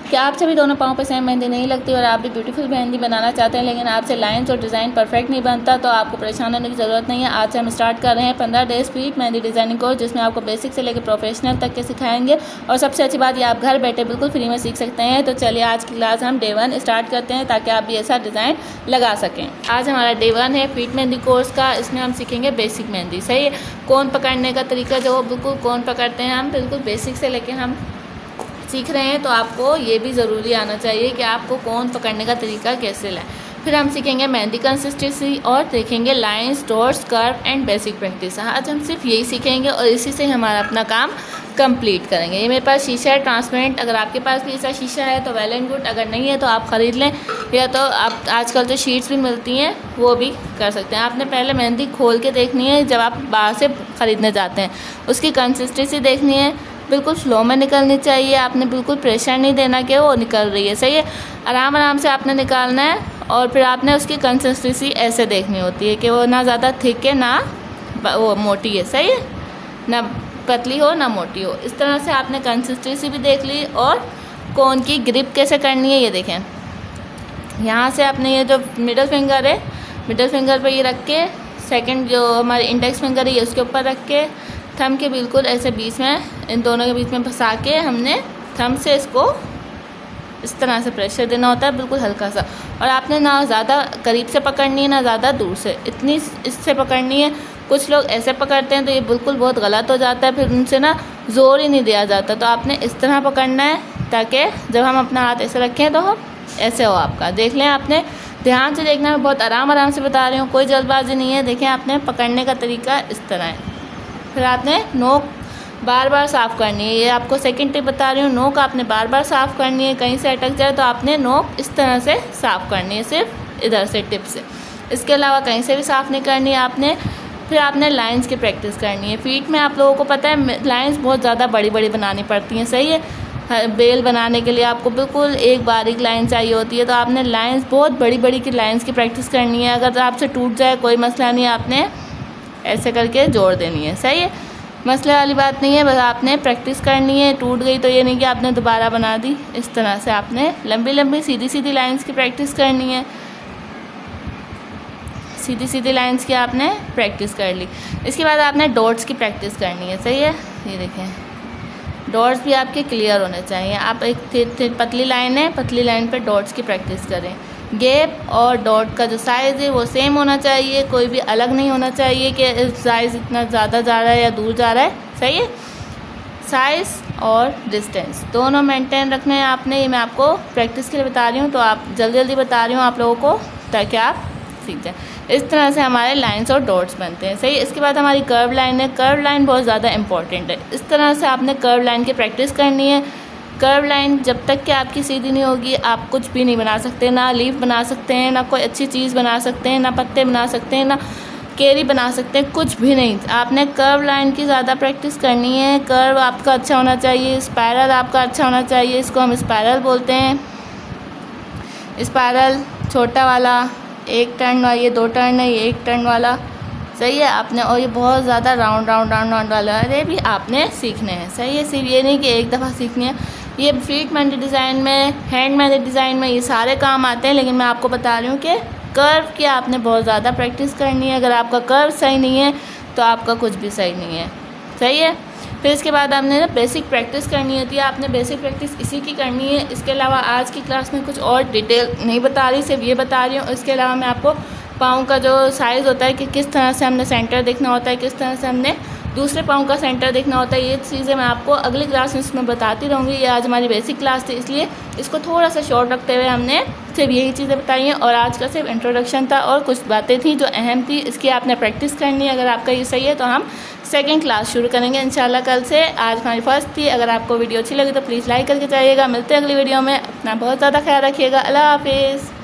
क्या आप सभी दोनों पाँव पर सेम मेहंदी नहीं लगती और आप भी ब्यूटीफुल मेहंदी बनाना चाहते हैं लेकिन आपसे लाइंस और डिज़ाइन परफेक्ट नहीं बनता, तो आपको परेशान होने की ज़रूरत नहीं है। आज से हम स्टार्ट कर रहे हैं 15 days speed mehndi designing course, जिसमें आपको बेसिक से लेकर प्रोफेशनल तक के सिखाएंगे। और सबसे अच्छी बात ये आप घर बैठे बिल्कुल फ्री में सीख सकते हैं। तो चलिए आज की क्लास हम डे 1 स्टार्ट करते हैं ताकि आप भी ऐसा डिज़ाइन लगा सकें। आज हमारा डे 1 है फीट मेहंदी कोर्स का। इसमें हम सीखेंगे बेसिक मेहंदी, सही है। कोन पकड़ने का तरीका जो बिल्कुल कोन पकड़ते हैं हम, बिल्कुल बेसिक से लेके हम सीख रहे हैं। तो आपको ये भी ज़रूरी आना चाहिए कि आपको कोन पकड़ने का तरीका कैसे लाएं। फिर हम सीखेंगे मेहंदी कंसिस्टेंसी और देखेंगे lines, dots, curve and basic practice. आज हम सिर्फ यही सीखेंगे और इसी से हमारा अपना काम कंप्लीट करेंगे। ये मेरे पास शीशा है ट्रांसपेरेंट, अगर आपके पास भी ऐसा शीशा है तो वेल एंड गुड, अगर नहीं है तो आप ख़रीद लें, या तो आप आजकल जो शीट्स भी मिलती हैं वो भी कर सकते हैं। आपने पहले मेहंदी खोल के देखनी है जब आप बाहर से ख़रीदने जाते हैं, उसकी कंसिस्टेंसी देखनी है, बिल्कुल फ्लो में निकलनी चाहिए। आपने बिल्कुल प्रेशर नहीं देना कि वो निकल रही है, सही है। आराम आराम से आपने निकालना है और फिर आपने उसकी कंसिस्टेंसी ऐसे देखनी होती है कि वो ना ज़्यादा थिक है ना वो मोटी है, सही है, ना पतली हो ना मोटी हो। इस तरह से आपने कंसिस्टेंसी भी देख ली। और कोन की ग्रिप कैसे करनी है ये देखें। यहाँ से आपने ये जो मिडल फिंगर है, मिडल फिंगर पर ये रख के, सेकंड जो हमारे इंडेक्स फिंगर है ये उसके ऊपर रख के, थंब के बिल्कुल ऐसे बीच में, इन दोनों के बीच में फंसा के हमने थंब से इसको इस तरह से प्रेशर देना होता है, बिल्कुल हल्का सा। और आपने ना ज़्यादा करीब से पकड़नी है ना ज़्यादा दूर से, इतनी इससे पकड़नी है। कुछ लोग ऐसे पकड़ते हैं तो ये बिल्कुल बहुत गलत हो जाता है, फिर उनसे ना ज़ोर ही नहीं दिया जाता। तो आपने इस तरह पकड़ना है ताकि जब हम अपना हाथ ऐसे रखें तो हम ऐसे हो। आपका देख लें, आपने ध्यान से देखना, मैं बहुत आराम से बता रही हूँ, कोई जल्दबाजी नहीं है। देखें, आपने पकड़ने का तरीका इस तरह है। फिर आपने नोक बार बार साफ़ करनी है, ये आपको सेकंड टिप बता रही हूँ। नोक आपने बार बार साफ़ करनी है, कहीं से अटक जाए तो आपने नोक इस तरह से साफ़ करनी है, सिर्फ इधर से टिप से, इसके अलावा कहीं से भी साफ़ नहीं करनी है आपने। फिर आपने लाइंस की प्रैक्टिस करनी है। फीट में आप लोगों को पता है लाइंस बहुत ज़्यादा बड़ी बड़ी बनानी पड़ती हैं, सही है। बेल बनाने के लिए आपको बिल्कुल एक बारीक लाइन चाहिए होती है, तो आपने लाइंस बहुत बड़ी बड़ी की लाइंस की प्रैक्टिस करनी है। अगर आपसे टूट जाए कोई मसला नहीं, आपने ऐसे करके जोड़ देनी है, सही है, मसले वाली बात नहीं है। बस आपने प्रैक्टिस करनी है। टूट गई तो ये नहीं कि आपने दोबारा बना दी। इस तरह से आपने लंबी लंबी सीधी सीधी लाइंस की प्रैक्टिस करनी है, सीधी सीधी लाइंस की आपने प्रैक्टिस कर ली। इसके बाद आपने डॉट्स की प्रैक्टिस करनी है, सही है। ये देखें, डॉट्स भी आपके क्लियर होने चाहिए। आप एक पतली लाइन है, पतली लाइन पे डॉट्स की प्रैक्टिस करें। गैप और डॉट का जो साइज़ है वो सेम होना चाहिए, कोई भी अलग नहीं होना चाहिए कि साइज़ इतना ज़्यादा जा रहा है या दूर जा रहा है, सही है। साइज़ और डिस्टेंस दोनों मेंटेन रखने हैं आपने। ये मैं आपको प्रैक्टिस के लिए बता रही हूँ, तो आप जल्दी जल्दी बता रही हूँ आप लोगों को ताकि आप सीख जाएँ। इस तरह से हमारे लाइंस और डॉट्स बनते हैं, सही। इसके बाद हमारी कर्व लाइन है। कर्व लाइन बहुत ज़्यादा इंपॉर्टेंट है। इस तरह से आपने कर्व लाइन की प्रैक्टिस करनी है। कर्व लाइन जब तक कि आपकी सीधी नहीं होगी आप कुछ भी नहीं बना सकते, ना लीफ बना सकते हैं, ना कोई अच्छी चीज़ बना सकते हैं, ना पत्ते बना सकते हैं, ना केरी बना सकते हैं, कुछ भी नहीं। आपने कर्व लाइन की ज़्यादा प्रैक्टिस करनी है। कर्व आपका अच्छा होना चाहिए, स्पायरल आपका अच्छा होना चाहिए, इसको हम स्पायरल बोलते हैं। स्पायरल छोटा वाला, एक टर्न वाला, ये 2 टर्न है, ये 1 टर्न वाला, सही है आपने। और ये बहुत ज़्यादा राउंड राउंड राउंड राउंड वाला है, ये भी आपने सीखने हैं, सही है। सिर्फ ये नहीं कि एक दफ़ा सीखनी है। ये फीट मेहंदी डिज़ाइन में, हैंड मेहंदी डिज़ाइन में ये सारे काम आते हैं, लेकिन मैं आपको बता रही हूँ कि कर्व की आपने बहुत ज़्यादा प्रैक्टिस करनी है। अगर आपका कर्व सही नहीं है तो आपका कुछ भी सही नहीं है, सही है। फिर इसके बाद आपने ना बेसिक प्रैक्टिस करनी होती है। आपने बेसिक प्रैक्टिस इसी की करनी है। इसके अलावा आज की क्लास में कुछ और डिटेल नहीं बता रही, सिर्फ ये बता रही हूँ। इसके अलावा मैं आपको पाँव का जो साइज़ होता है कि किस तरह से हमने सेंटर देखना होता है, किस तरह से हमने दूसरे पाँव का सेंटर देखना होता है, ये चीज़ें मैं आपको अगली क्लास में इसमें बताती रहूँगी। ये आज हमारी बेसिक क्लास थी, इसलिए इसको थोड़ा सा शॉर्ट रखते हुए हमने सिर्फ यही चीज़ें बताई हैं। और आज का सिर्फ इंट्रोडक्शन था और कुछ बातें थी जो अहम थी, इसकी आपने प्रैक्टिस करनी है। अगर आपका ये सही है तो हम सेकंड क्लास शुरू करेंगे इंशाल्लाह कल से। आज हमारी फर्स्ट थी। अगर आपको वीडियो अच्छी लगी तो प्लीज़ लाइक करके जाइएगा। मिलते हैं अगली वीडियो में। अपना बहुत ज़्यादा ख्याल रखिएगा। अल्लाह हाफिज़।